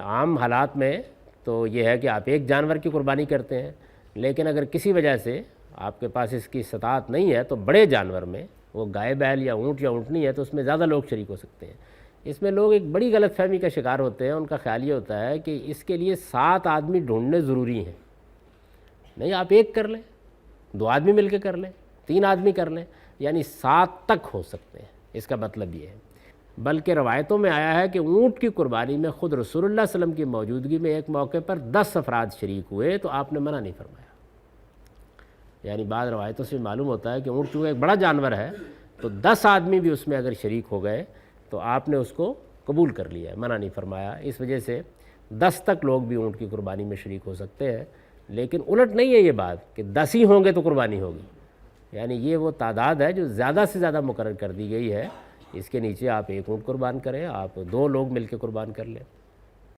आम हालात में तो ये है कि आप एक जानवर की कुर्बानी करते हैं, लेकिन अगर किसी वजह से आपके पास इसकी सताहत नहीं है तो बड़े जानवर में, वो गाय बैल या ऊँटनी है, तो उसमें ज़्यादा लोग शरीक हो सकते हैं। इसमें लोग एक बड़ी गलतफहमी का शिकार होते हैं। उनका ख्याल ये होता है कि इसके लिए 7 आदमी ढूंढने ज़रूरी हैं। नहीं, आप एक कर लें, 2 आदमी मिलकर कर लें, 3 आदमी कर लें, यानी 7 तक हो सकते हैं। इसका मतलब ये है। बल्कि रवायतों में आया है कि ऊँट की कुर्बानी में ख़ुद रसूलुल्लाह सल्लल्लाहु अलैहि वसल्लम की मौजूदगी में एक मौके पर 10 अफराद शरीक हुए तो आपने मना नहीं फरमाया। यानी बाद रवायतों से मालूम होता है कि ऊँट चूँकि एक बड़ा जानवर है तो 10 आदमी भी उसमें अगर शरीक हो गए तो आपने उसको कबूल कर लिया है, मना नहीं फरमाया। इस वजह से 10 तक लोग भी ऊँट की कुर्बानी में शरीक हो सकते हैं। लेकिन उलट नहीं है ये बात कि 10 ही होंगे तो कुर्बानी होगी, यानी ये वो तादाद है जो ज़्यादा से ज़्यादा मुकर्रर कर दी गई है। इसके नीचे आप एक ऊँट कुर्बान करें, आप 2 लोग मिलकर कुर्बान कर लें।